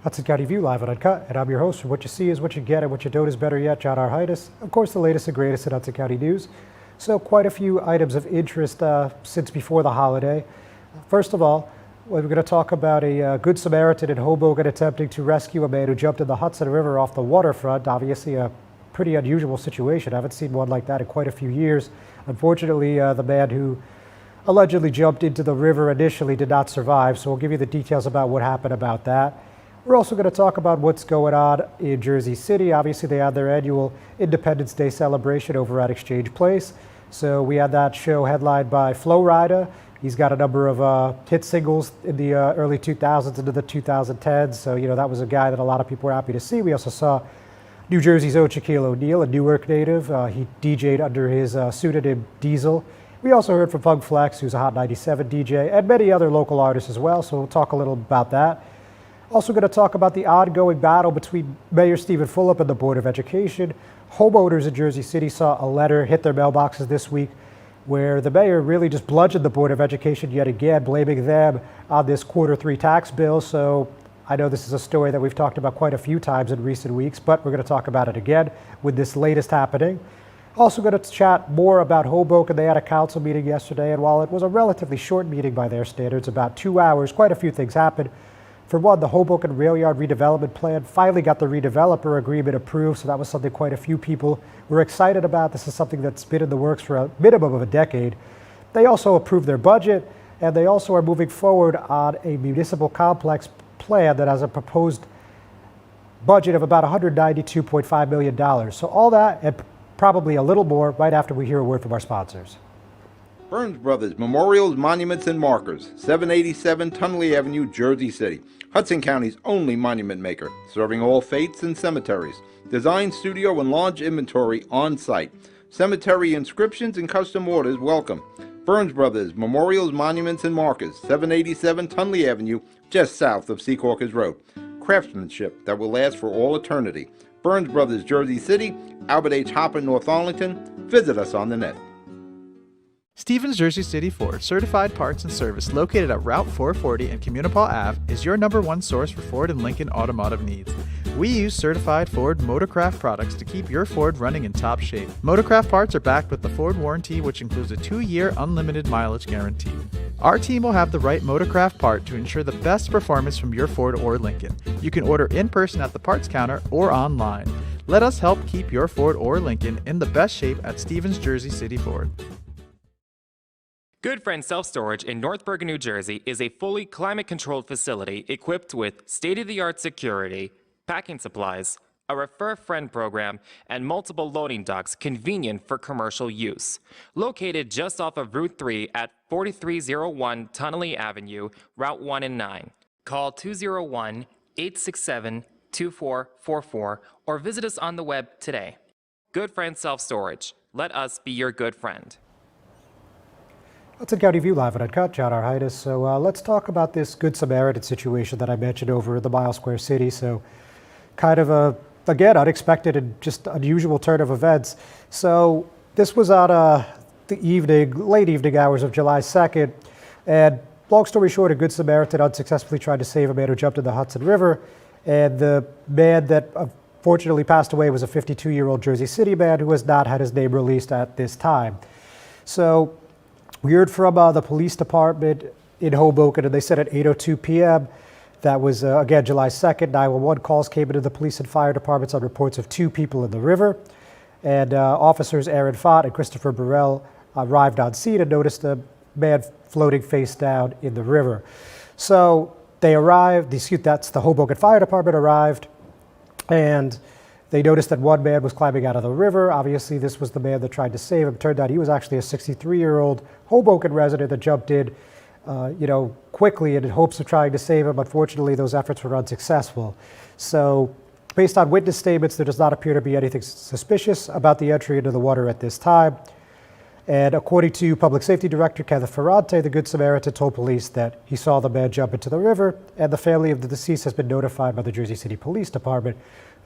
Hudson County View live on Uncut, and I'm your host. What you see is what you get, and what you don't is better yet, John Arhitis. Of course, the latest and greatest in Hudson County news. So quite a few items of interest since before the holiday. First of all, we're going to talk about a Good Samaritan in Hoboken attempting to rescue a man who jumped in the Hudson River off the waterfront. Obviously a pretty unusual situation. I haven't seen one like that in quite a few years. Unfortunately, the man who allegedly jumped into the river initially did not survive, so we'll give you the details about what happened about that. We're also going to talk about what's going on in Jersey City. Obviously, they had their annual Independence Day celebration over at Exchange Place. So we had that show headlined by Flo Rida. He's got a number of hit singles in the early 2000s into the 2010s. So, that was a guy that a lot of people were happy to see. We also saw New Jersey's own Shaquille O'Neal, a Newark native. He DJ'd under his pseudonym Diesel. We also heard from Pug Flex, who's a Hot 97 DJ, and many other local artists as well. So we'll talk a little about that. Also going to talk about the ongoing battle between Mayor Stephen Fulop and the Board of Education. Homeowners in Jersey City saw a letter hit their mailboxes this week where the mayor really just bludgeoned the Board of Education yet again, blaming them on this Q3 tax bill. So I know this is a story that we've talked about quite a few times in recent weeks, but we're going to talk about it again with this latest happening. Also going to chat more about Hoboken. They had a council meeting yesterday, and while it was a relatively short meeting by their standards, about 2 hours, quite a few things happened. For one, the Hoboken Rail Yard redevelopment plan finally got the redeveloper agreement approved, so that was something quite a few people were excited about. This is something that's been in the works for a minimum of a decade. They also approved their budget, and they also are moving forward on a municipal complex plan that has a proposed budget of about $192.5 million. So all that and probably a little more right after we hear a word from our sponsors. Burns Brothers Memorials, Monuments, and Markers, 787 Tunley Avenue, Jersey City. Hudson County's only monument maker, serving all faiths and cemeteries. Design, studio, and large inventory on site. Cemetery inscriptions and custom orders welcome. Burns Brothers Memorials, Monuments, and Markers, 787 Tunley Avenue, just south of Secaucus Road. Craftsmanship that will last for all eternity. Burns Brothers, Jersey City, Albert H. Hopper, North Arlington. Visit us on the net. Stevens Jersey City Ford Certified Parts and Service, located at Route 440 and Communipaw Ave, is your #1 source for Ford and Lincoln automotive needs. We use certified Ford Motorcraft products to keep your Ford running in top shape. Motorcraft parts are backed with the Ford warranty, which includes a 2-year unlimited mileage guarantee. Our team will have the right Motorcraft part to ensure the best performance from your Ford or Lincoln. You can order in person at the parts counter or online. Let us help keep your Ford or Lincoln in the best shape at Stevens Jersey City Ford. Good Friend Self-Storage in North Bergen, New Jersey is a fully climate-controlled facility equipped with state-of-the-art security, packing supplies, a Refer a Friend program, and multiple loading docks convenient for commercial use. Located just off of Route 3 at 4301 Tunnelly Avenue, Route 1 and 9. Call 201-867-2444 or visit us on the web today. Good Friend Self-Storage. Let us be your good friend. Hudson County View live on Uncut, John Arhitis. So let's talk about this Good Samaritan situation that I mentioned over in the Mile Square City. So kind of a, again, unexpected and just unusual turn of events. So this was on the evening, late evening hours of July 2nd. And long story short, a Good Samaritan unsuccessfully tried to save a man who jumped in the Hudson River. And the man that unfortunately passed away was a 52-year-old Jersey City man who has not had his name released at this time. So we heard from the police department in Hoboken, and they said at 8:02 p.m., that was, again, July 2nd, 911 calls came into the police and fire departments on reports of 2 people in the river. And officers Aaron Fott and Christopher Burrell arrived on scene and noticed a man floating face down in the river. So they arrived, that's the Hoboken Fire Department arrived, and they noticed that one man was climbing out of the river. Obviously, this was the man that tried to save him. Turned out he was actually a 63-year-old Hoboken resident that jumped in, quickly in hopes of trying to save him. Unfortunately, those efforts were unsuccessful. So, based on witness statements, there does not appear to be anything suspicious about the entry into the water at this time. And according to Public Safety Director Kenneth Ferrante, the Good Samaritan told police that he saw the man jump into the river, and the family of the deceased has been notified by the Jersey City Police Department.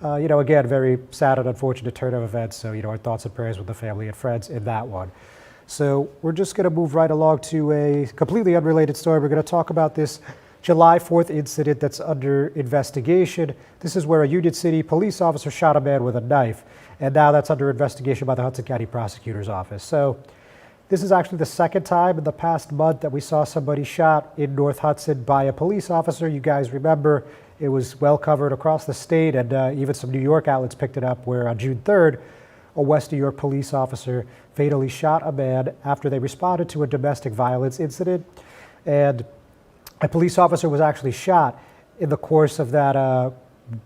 Again, very sad and unfortunate turn of events. So, our thoughts and prayers with the family and friends in that one. So we're just going to move right along to a completely unrelated story. We're going to talk about this July 4th incident that's under investigation. This is where a Union City police officer shot a man with a knife, and now that's under investigation by the Hudson County Prosecutor's Office. So this is actually the second time in the past month that we saw somebody shot in North Hudson by a police officer. You guys remember it was well covered across the state, and even some New York outlets picked it up, where on June 3rd, a West New York police officer fatally shot a man after they responded to a domestic violence incident. And a police officer was actually shot in the course of that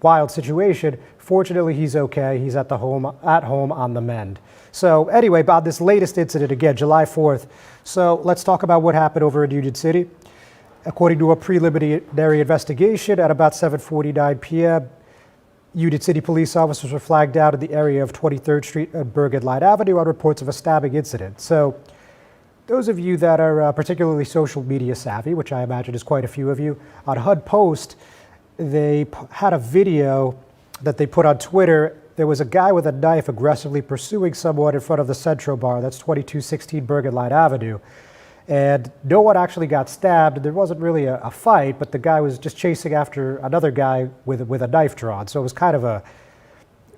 wild situation. Fortunately, he's okay. He's at home on the mend. So anyway, about this latest incident, again, July 4th. So let's talk about what happened over in Union City. According to a preliminary investigation, at about 7:49 p.m., Union City police officers were flagged down in the area of 23rd Street and Bergen Line Avenue on reports of a stabbing incident. So those of you that are particularly social media savvy, which I imagine is quite a few of you, on HUD Post, they had a video that they put on Twitter. There was a guy with a knife aggressively pursuing someone in front of the Centro Bar, that's 2216 Bergen Line Avenue. And no one actually got stabbed. There wasn't really a fight, but the guy was just chasing after another guy with a knife drawn. So it was kind of a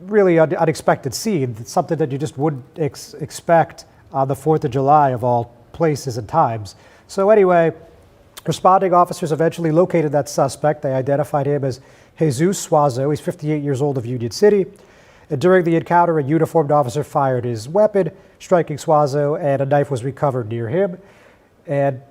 really unexpected scene. It's something that you just wouldn't expect on the 4th of July of all places and times. So anyway, responding officers eventually located that suspect. They identified him as Jesus Suazo. He's 58 years old, of Union City. And during the encounter, a uniformed officer fired his weapon, striking Suazo, and a knife was recovered near him. And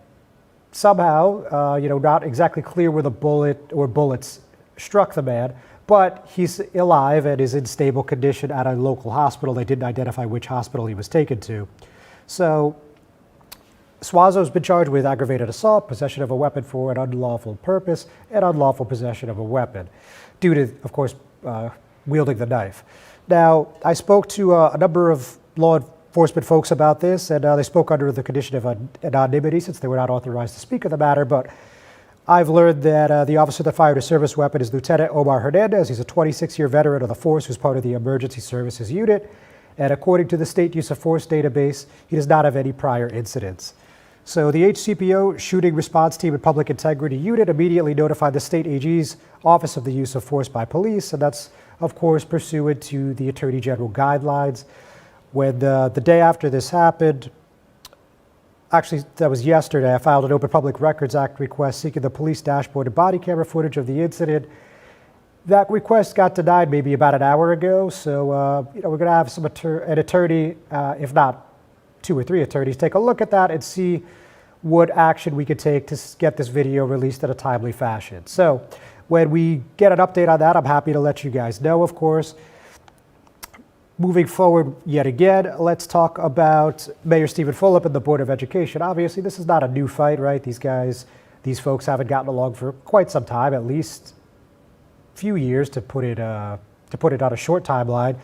somehow, not exactly clear where the bullet or bullets struck the man, but he's alive and is in stable condition at a local hospital. They didn't identify which hospital he was taken to. So Suazo's been charged with aggravated assault, possession of a weapon for an unlawful purpose, and unlawful possession of a weapon, due to, of course, wielding the knife. Now, I spoke to a number of law enforcement folks about this, and they spoke under the condition of anonymity since they were not authorized to speak of the matter, but I've learned that the officer that fired a service weapon is Lieutenant Omar Hernandez. He's a 26-year veteran of the force who's part of the Emergency Services Unit, and according to the State Use of Force database, he does not have any prior incidents. So the HCPO Shooting Response Team and Public Integrity Unit immediately notified the State AG's Office of the Use of Force by Police, and that's, of course, pursuant to the Attorney General guidelines. When the day after this happened, actually that was yesterday, I filed an Open Public Records Act request seeking the police dashboard and body camera footage of the incident. That request got denied maybe about an hour ago, so we're going to have an attorney, if not 2 or 3 attorneys, take a look at that and see what action we could take to get this video released in a timely fashion. So when we get an update on that, I'm happy to let you guys know, of course. Moving forward yet again, let's talk about Mayor Stephen Fulop and the Board of Education. Obviously, this is not a new fight, right? These folks haven't gotten along for quite some time, at least a few years to put it on a short timeline.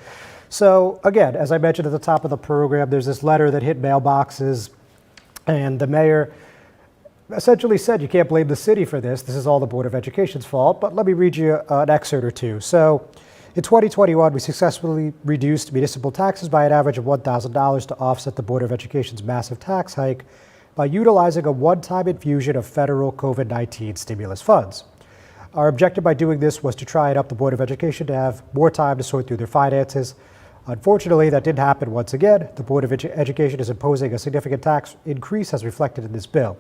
So again, as I mentioned at the top of the program, there's this letter that hit mailboxes, and the mayor essentially said, you can't blame the city for this. This is all the Board of Education's fault. But let me read you an excerpt or two. So in 2021, we successfully reduced municipal taxes by an average of $1,000 to offset the Board of Education's massive tax hike by utilizing a one-time infusion of federal COVID-19 stimulus funds. Our objective by doing this was to try and up the Board of Education to have more time to sort through their finances. Unfortunately, that didn't happen once again. The Board of Education is imposing a significant tax increase as reflected in this bill.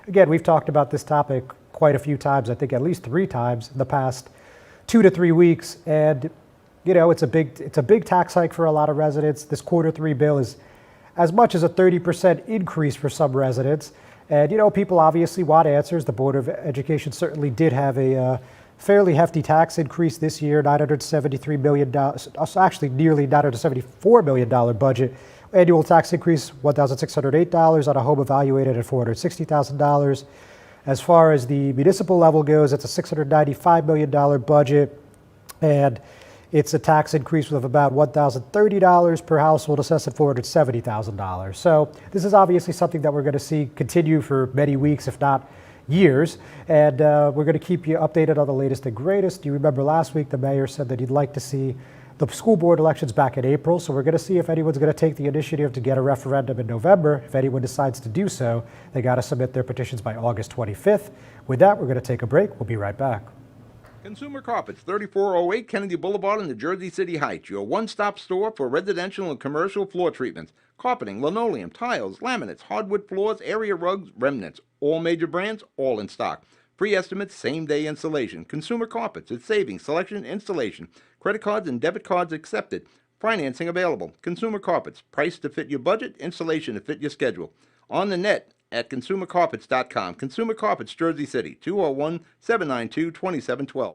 Again, we've talked about this topic quite a few times, I think at least 3 times in the past 2 to 3 weeks, and it's a big tax hike for a lot of residents. This Q3 bill is as much as a 30% increase for some residents, and people obviously want answers. The Board of Education certainly did have a fairly hefty tax increase this year, $973 million, actually nearly $974 million budget. Annual tax increase $1,608 on a home evaluated at $460,000. As far as the municipal level goes, it's a $695 million budget, and it's a tax increase of about $1,030 per household, assessed at $470,000. So this is obviously something that we're going to see continue for many weeks, if not years, and we're going to keep you updated on the latest and greatest. You remember last week the mayor said that he'd like to see The school board election's back in April, so we're going to see if anyone's going to take the initiative to get a referendum in November. If anyone decides to do so, they got to submit their petitions by August 25th. With that, we're going to take a break. We'll be right back. Consumer Carpets, 3408 Kennedy Boulevard in the Jersey City Heights, your one-stop store for residential and commercial floor treatments, carpeting, linoleum, tiles, laminates, hardwood floors, area rugs, remnants, all major brands, all in stock. Free estimates, same-day installation. Consumer Carpets, it's savings, selection, installation. Credit cards and debit cards accepted. Financing available. Consumer Carpets, price to fit your budget, installation to fit your schedule. On the net at consumercarpets.com. Consumer Carpets, Jersey City, 201-792-2712.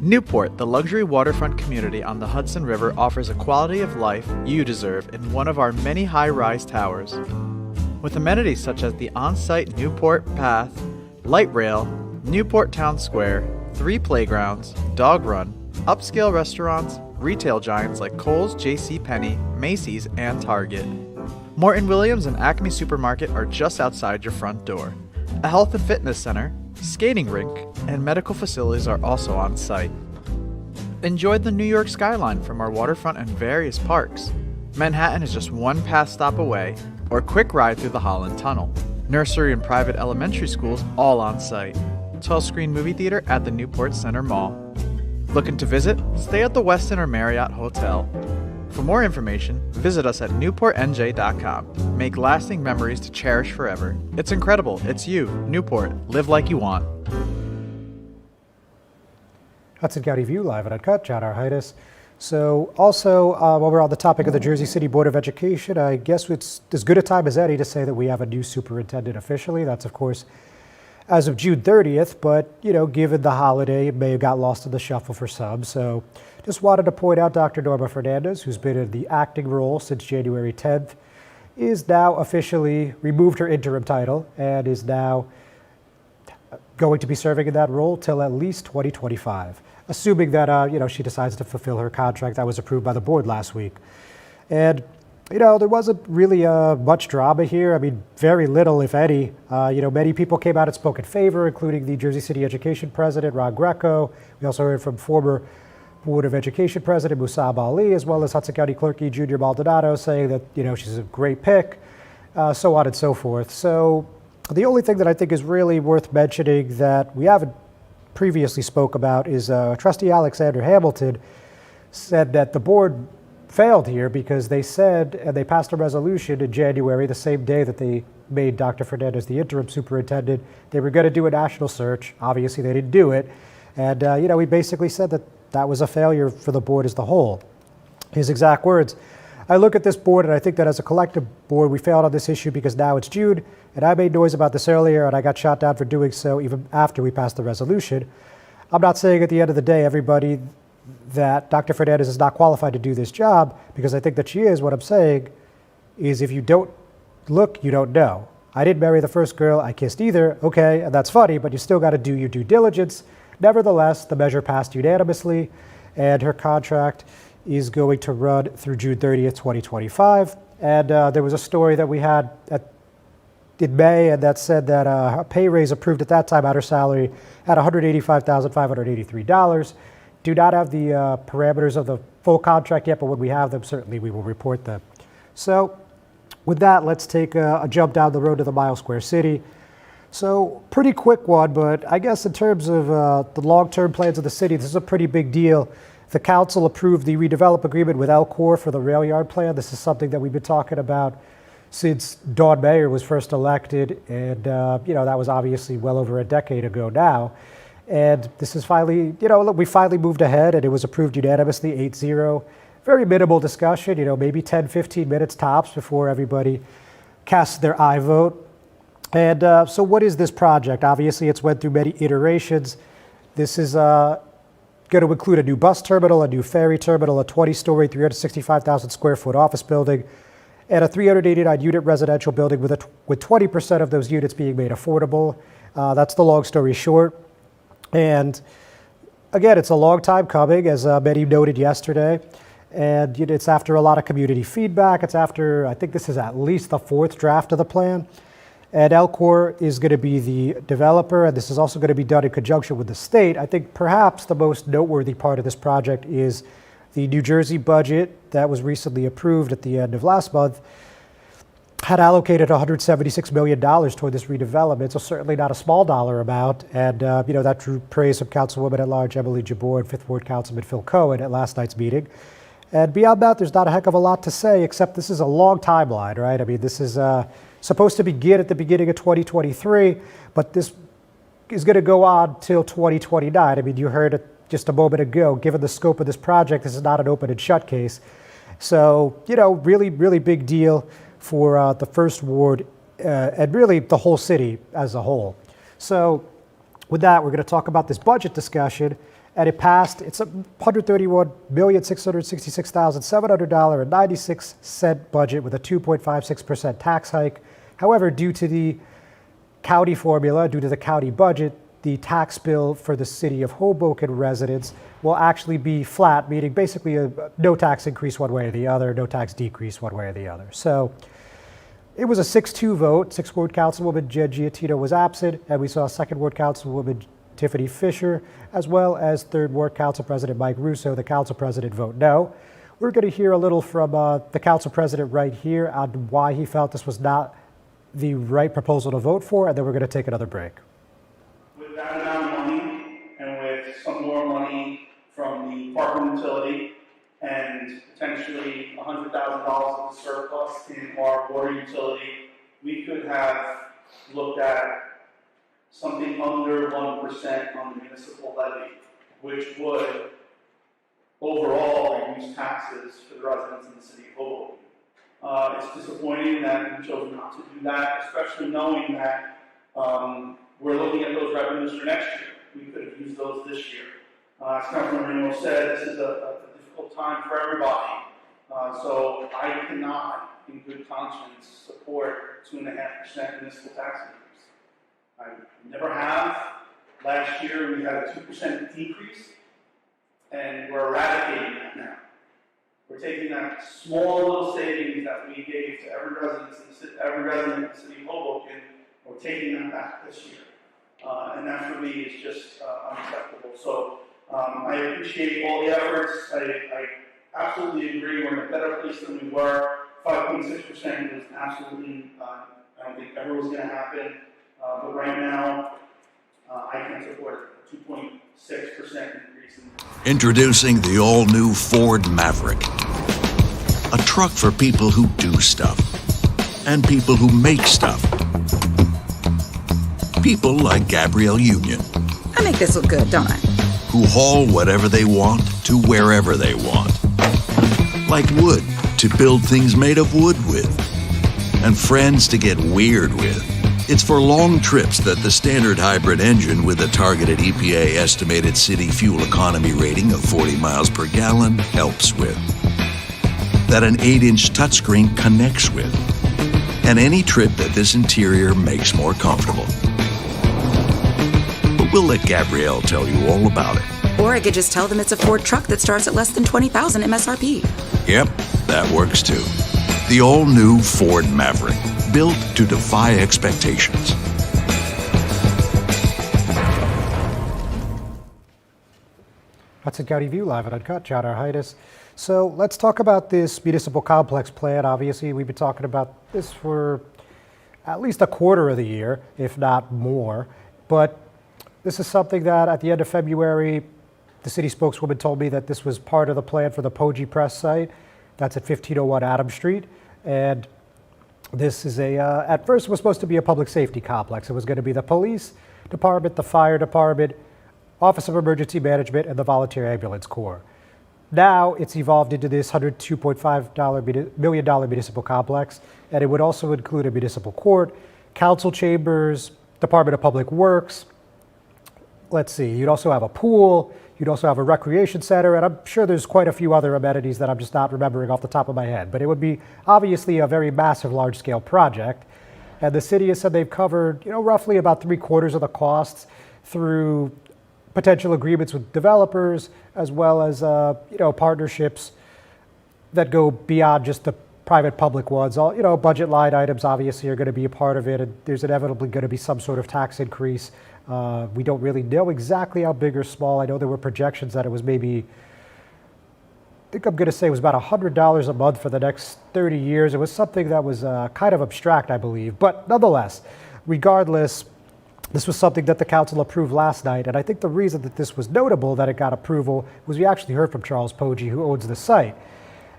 Newport, the luxury waterfront community on the Hudson River, offers a quality of life you deserve in one of our many high-rise towers. With amenities such as the on-site Newport Path, light rail, Newport Town Square, 3 playgrounds, dog run, upscale restaurants, retail giants like Kohl's, JCPenney, Macy's, and Target. Morton Williams and Acme Supermarket are just outside your front door. A health and fitness center, skating rink, and medical facilities are also on site. Enjoy the New York skyline from our waterfront and various parks. Manhattan is just one pass stop away, or a quick ride through the Holland Tunnel. Nursery and private elementary schools all on site. 12-screen movie theater at the Newport Center Mall. Looking to visit? Stay at the Westin or Marriott Hotel. For more information, visit us at newportnj.com. Make lasting memories to cherish forever. It's incredible. It's you, Newport. Live like you want. Hudson County View, live at Uncut. John Arhitis. So also, while we're on the topic of the Jersey City Board of Education, I guess it's as good a time as any to say that we have a new superintendent officially. That's, of course, as of June 30th, but, you know, given the holiday, it may have got lost in the shuffle for some. So just wanted to point out Dr. Norma Fernandez, who's been in the acting role since January 10th, is now officially removed her interim title and is now going to be serving in that role till at least 2025, assuming that, you know, she decides to fulfill her contract that was approved by the board last week. And, you know, there wasn't really much drama here. I mean, very little, if any. You know, many people came out and spoke in favor, including the Jersey City Education President, Ron Greco. We also heard from former Board of Education President Musab Ali, as well as Hudson County Clerk E. Junior Maldonado, saying that, you know, she's a great pick, so on and so forth. So the only thing that I think is really worth mentioning that we haven't previously spoke about is Trustee Alexander Hamilton said that the board failed here because they said, and they passed a resolution in January, the same day that they made Dr. Fernandez the interim superintendent, they were going to do a national search. Obviously, they didn't do it. And, you know, he basically said that that was a failure for the board as the whole. His exact words, I look at this board and I think that as a collective board, we failed on this issue because now it's June, and I made noise about this earlier and I got shot down for doing so even after we passed the resolution. I'm not saying at the end of the day, everybody, that Dr. Fernandez is not qualified to do this job, because I think that she is. What I'm saying is if you don't look, you don't know. I didn't marry the first girl I kissed either. Okay, and that's funny, but you still got to do your due diligence. Nevertheless, the measure passed unanimously, and her contract is going to run through June 30th, 2025. And there was a story that we had in May, and that said that a pay raise approved at that time at her salary at $185,583. Do not have the parameters of the full contract yet, but when we have them, certainly we will report them. So with that, let's take a jump down the road to the Mile Square City. So pretty quick one, but I guess in terms of the long-term plans of the city, this is a pretty big deal. The council approved the redevelop agreement with Elcor for the rail yard plan. This is something that we've been talking about since Dawn Mayer was first elected, and you know, that was obviously well over a decade ago now. And this is finally, you know, look, we finally moved ahead, and it was approved unanimously, 8-0. Very minimal discussion, you know, maybe 10, 15 minutes tops before everybody casts their aye vote. And so what is this project? Obviously, it's went through many iterations. This is going to include a new bus terminal, a new ferry terminal, a 20-story, 365,000 square foot office building, and a 389-unit residential building with 20% of those units being made affordable. That's the long story short. And again, it's a long time coming, as many noted yesterday. And you know, it's after a lot of community feedback. It's after, I think this is at least the fourth draft of the plan. And Elcor is going to be the developer, and this is also going to be done in conjunction with the state. I think perhaps the most noteworthy part of this project is The New Jersey budget that was recently approved at the end of last month had allocated $176 million toward this redevelopment, so certainly not a small dollar amount. And, that drew praise from Councilwoman at Large Emily Jabor and 5th Ward Councilman Phil Cohen at last night's meeting. And beyond that, there's not a heck of a lot to say, except this is a long timeline, right? I mean, this is supposed to begin at the beginning of 2023, but this is going to go on till 2029. I mean, you heard it just a moment ago. Given the scope of this project, this is not an open and shut case. So, really, really big deal for the First Ward and really the whole city as a whole. So with that, we're going to talk about this budget discussion. And it passed. It's a $131,666,700.96 budget with a 2.56% tax hike. However, due to the county formula, due to the county budget, the tax bill for the city of Hoboken residents will actually be flat, meaning basically no tax increase one way or the other, no tax decrease one way or the other. So it was a 6-2 vote. 6th Ward Councilwoman Jen Giattino was absent, and we saw 2nd Ward Councilwoman Tiffany Fisher, as well as 3rd Ward Council President Mike Russo, the council president, vote no. We're going to hear a little from the council president right here on why he felt this was not the right proposal to vote for, and then we're going to take another break. With that amount of money, and with some more money from the parking utility, and potentially $100,000 of the surplus in our water utility, we could have looked at something under 1% on the municipal levy, which would overall reduce taxes for the residents in the city of Hoboken. It's disappointing that we chose not to do that, especially knowing that we're looking at those revenues for next year. We could have used those this year. As Councilman Reno said, this is a difficult time for everybody. So I cannot, in good conscience, support 2.5% municipal tax increase. I never have. Last year we had a 2% decrease, and we're eradicating that now. We're taking that small little savings that we gave to every resident in the city of Hoboken, we're taking that back this year. And that for me is just unacceptable. So I appreciate all the efforts. I absolutely agree we're in a better place than we were. 5.6% is absolutely, I don't think ever was going to happen. But right now, I can support a 2.6% increase. Introducing the all-new Ford Maverick. A truck for people who do stuff. And people who make stuff. People like Gabrielle Union. I make this look good, don't I? Who haul whatever they want to wherever they want. Like wood to build things made of wood with. And friends to get weird with. It's for long trips that the standard hybrid engine with a targeted EPA estimated city fuel economy rating of 40 miles per gallon helps with. That an 8-inch touchscreen connects with. And any trip that this interior makes more comfortable. But we'll let Gabrielle tell you all about it. Or I could just tell them it's a Ford truck that starts at less than $20,000 MSRP. Yep, that works too. The all-new Ford Maverick. Built to defy expectations. Hudson County View live at Uncut. John Arhitis. So let's talk about this municipal complex plan. Obviously, we've been talking about this for at least a quarter of the year, if not more. But this is something that at the end of February, the city spokeswoman told me that this was part of the plan for the Poggi Press site. That's at 1501 Adams Street. And this is at first it was supposed to be a public safety complex. It was going to be the police department, the fire department, Office of Emergency Management, and the Volunteer Ambulance Corps. Now it's evolved into this $102.5 million municipal complex, and it would also include a municipal court, council chambers, Department of Public Works. Let's see, you'd also have a pool, you'd also have a recreation center, and I'm sure there's quite a few other amenities that I'm just not remembering off the top of my head. But it would be obviously a very massive, large-scale project. And the city has said they've covered, roughly about 3/4 of the costs through potential agreements with developers, as well as, partnerships that go beyond just the private-public ones. All, budget line items obviously are going to be a part of it, and there's inevitably going to be some sort of tax increase. We don't really know exactly how big or small. I know there were projections that it was maybe think I'm going to say it was about $100 a month for the next 30 years. It was something that was kind of abstract, I believe. But nonetheless, regardless, this was something that the council approved last night. And I think the reason that this was notable that it got approval was we actually heard from Charles Poggi, who owns the site.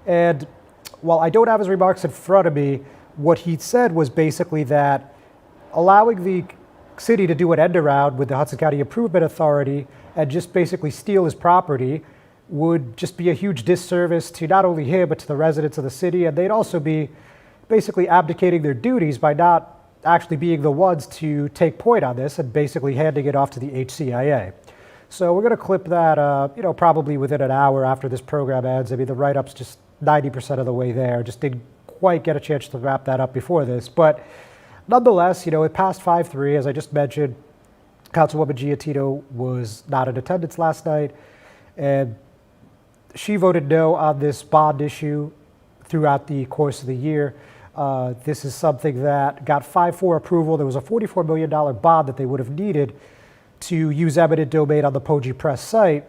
And while I don't have his remarks in front of me, what he said was basically that allowing the city to do an end around with the Hudson County Improvement Authority and just basically steal his property would just be a huge disservice to not only him, but to the residents of the city. And they'd also be basically abdicating their duties by not actually being the ones to take point on this and basically handing it off to the HCIA. So we're going to clip that, probably within an hour after this program ends. I mean, the write-up's just 90% of the way there. Just didn't quite get a chance to wrap that up before this. But nonetheless, it passed 5-3. As I just mentioned, Councilwoman Giattino was not in attendance last night, and she voted no on this bond issue throughout the course of the year. This is something that got 5-4 approval. There was a $44 million bond that they would have needed to use eminent domain on the Poggi Press site.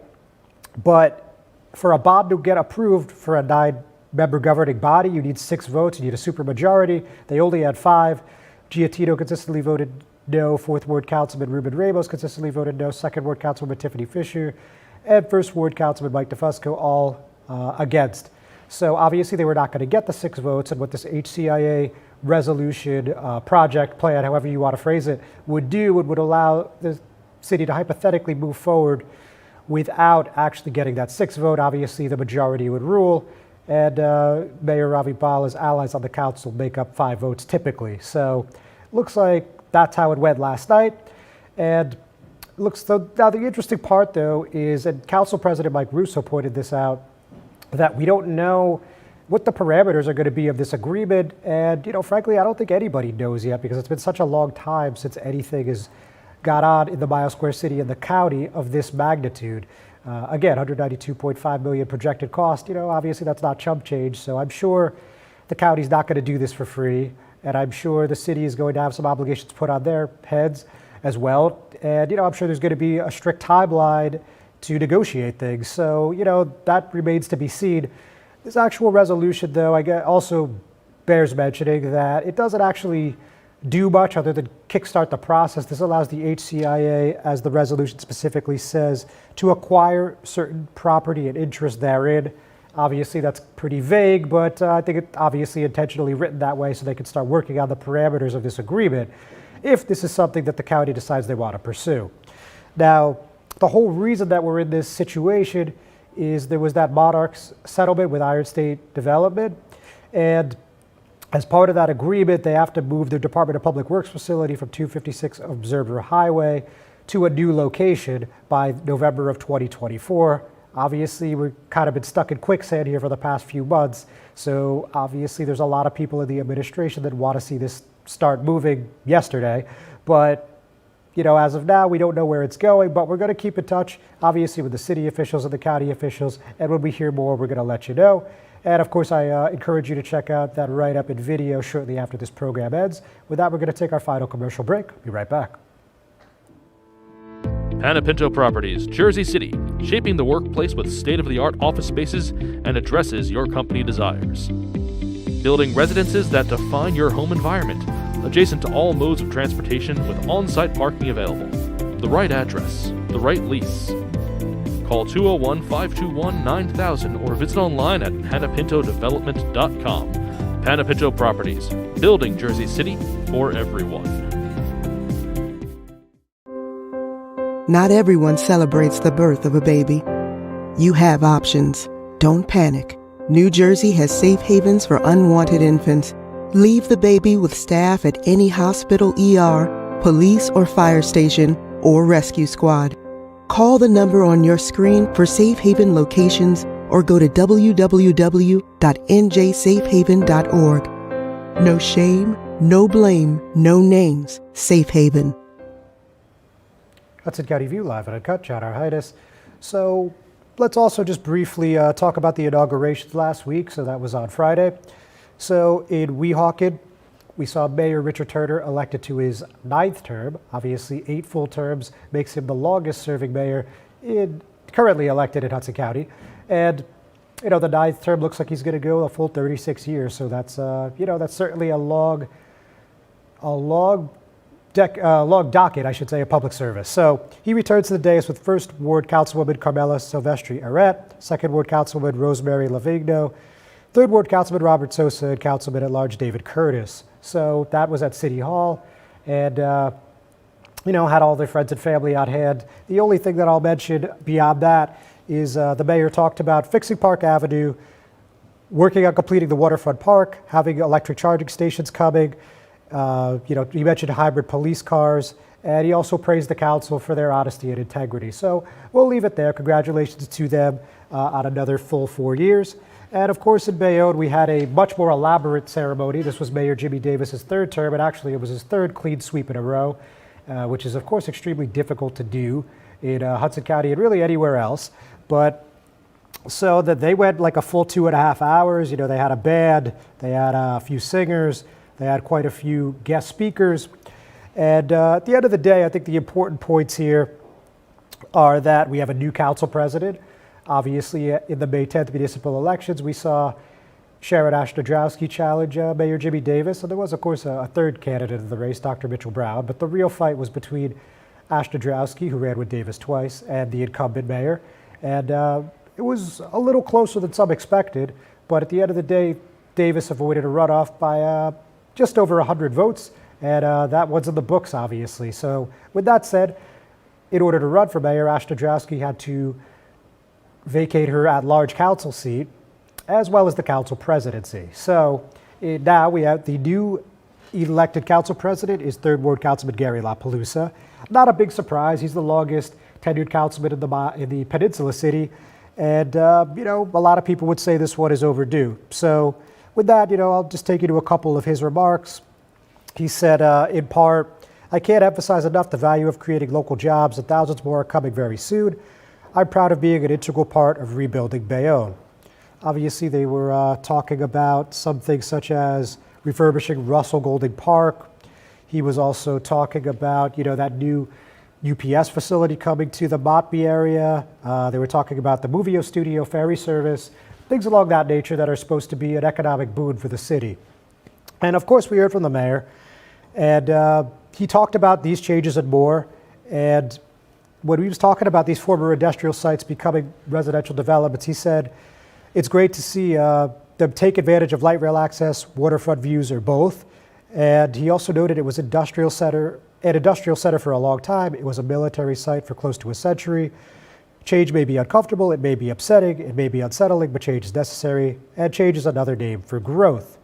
But for a bond to get approved for a 9-member governing body, you need 6 votes. You need a supermajority. They only had 5. Giattino consistently voted no. 4th Ward Councilman Ruben Ramos consistently voted no. 2nd Ward Councilwoman Tiffany Fisher and 1st Ward Councilman Mike DeFusco all against. So obviously they were not going to get the 6 votes, and what this HCIA resolution project plan, however you want to phrase it, would do, it would allow the city to hypothetically move forward without actually getting that 6th vote. Obviously the majority would rule, and Mayor Ravi Bala's allies on the council make up 5 votes typically. So looks like that's how it went last night. And now the interesting part though is, and Council President Mike Russo pointed this out, that we don't know what the parameters are going to be of this agreement. And, frankly, I don't think anybody knows yet, because it's been such a long time since anything has got on in the Mile Square City and the county of this magnitude. Again, $192.5 million projected cost. Obviously that's not chump change. So I'm sure the county's not going to do this for free. And I'm sure the city is going to have some obligations put on their heads as well. And, I'm sure there's going to be a strict timeline to negotiate things. So, that remains to be seen. This actual resolution, though, also bears mentioning that it doesn't actually do much other than kickstart the process. This allows the HCIA, as the resolution specifically says, to acquire certain property and interest therein. Obviously, that's pretty vague, but I think it's obviously intentionally written that way so they can start working on the parameters of this agreement if this is something that the county decides they want to pursue. Now, the whole reason that we're in this situation is there was that Monarchs settlement with Iron State Development, and as part of that agreement, they have to move their Department of Public Works facility from 256 Observer Highway to a new location by November of 2024. Obviously, we've kind of been stuck in quicksand here for the past few months, so obviously there's a lot of people in the administration that want to see this start moving yesterday, but as of now, we don't know where it's going, but we're going to keep in touch, obviously, with the city officials and the county officials. And when we hear more, we're going to let you know. And of course, I encourage you to check out that write-up and video shortly after this program ends. With that, we're going to take our final commercial break. Be right back. Panapinto Properties, Jersey City, shaping the workplace with state-of-the-art office spaces and addresses your company desires. Building residences that define your home environment, adjacent to all modes of transportation with on-site parking available. The right address, the right lease. Call 201-521-9000 or visit online at panapintodevelopment.com. Panapinto Properties, building Jersey City for everyone. Not everyone celebrates the birth of a baby. You have options. Don't panic. New Jersey has safe havens for unwanted infants. Leave the baby with staff at any hospital, ER, police or fire station, or rescue squad. Call the number on your screen for safe haven locations or go to www.njsafehaven.org. No shame, no blame, no names. Safe Haven. Hudson County View live at Uncut, John Arhitis. So let's also just briefly talk about the inaugurations last week. So that was on Friday. So in Weehawken, we saw Mayor Richard Turner elected to his 9th term. Obviously, 8 full terms makes him the longest serving mayor currently elected in Hudson County. And the ninth term looks like he's going to go a full 36 years. So that's, that's certainly a long docket, I should say, of public service. So he returns to the dais with First Ward Councilwoman Carmela Silvestri Arrett, Second Ward Councilwoman Rosemary Lavigno, Third Ward Councilman Robert Sosa, and Councilman at Large David Curtis. So that was at City Hall, and had all their friends and family on hand. The only thing that I'll mention beyond that is the mayor talked about fixing Park Avenue, working on completing the waterfront park, having electric charging stations coming. He mentioned hybrid police cars, and he also praised the council for their honesty and integrity. So we'll leave it there. Congratulations to them on another full 4 years. And of course, in Bayonne, we had a much more elaborate ceremony. This was Mayor Jimmy Davis's third term, and actually it was his third clean sweep in a row, which is, of course, extremely difficult to do in Hudson County and really anywhere else. But so that they went like a full 2.5 hours. They had a band, they had a few singers, they had quite a few guest speakers. And at the end of the day, I think the important points here are that we have a new council president. Obviously, in the May 10th municipal elections, we saw Sharon Ashdodrowski challenge Mayor Jimmy Davis. And there was, of course, a third candidate in the race, Dr. Mitchell Brown. But the real fight was between Ashdodrowski, who ran with Davis twice, and the incumbent mayor. And it was a little closer than some expected. But at the end of the day, Davis avoided a runoff by just over 100 votes. And that was in the books, obviously. So with that said, in order to run for mayor, Ashdodrowski had to vacate her at-large council seat, as well as the council presidency. So now we have the new elected council president is Third Ward Councilman Gary Lapalusa. Not a big surprise. He's the longest tenured councilman in the Peninsula City. And, a lot of people would say this one is overdue. So with that, I'll just take you to a couple of his remarks. He said, in part, I can't emphasize enough the value of creating local jobs, and thousands more are coming very soon. I'm proud of being an integral part of rebuilding Bayonne. Obviously, they were talking about something such as refurbishing Russell Golding Park. He was also talking about, that new UPS facility coming to the Motby area. They were talking about the Movio Studio ferry service, things along that nature that are supposed to be an economic boon for the city. And of course, we heard from the mayor, and he talked about these changes and more. And when he was talking about these former industrial sites becoming residential developments, he said, it's great to see them take advantage of light rail access, waterfront views, or both. And he also noted it was an industrial center for a long time. It was a military site for close to a century. Change may be uncomfortable, it may be upsetting, it may be unsettling, but change is necessary, and change is another name for growth.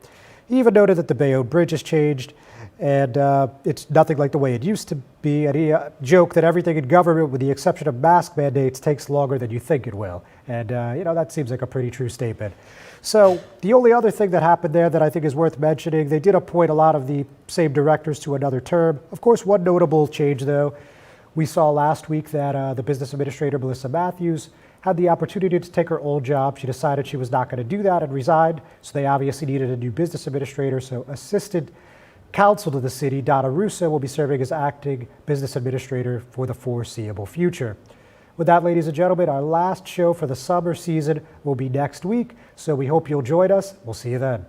He even noted that the Bayonne Bridge has changed, and it's nothing like the way it used to be. And he joked that everything in government, with the exception of mask mandates, takes longer than you think it will. And, that seems like a pretty true statement. So the only other thing that happened there that I think is worth mentioning, they did appoint a lot of the same directors to another term. Of course, one notable change, though, we saw last week that the business administrator, Melissa Matthews, had the opportunity to take her old job. She decided she was not going to do that and resigned. So they obviously needed a new business administrator. So assistant counsel to the city, Donna Russo, will be serving as acting business administrator for the foreseeable future. With that, ladies and gentlemen, our last show for the summer season will be next week. So we hope you'll join us. We'll see you then.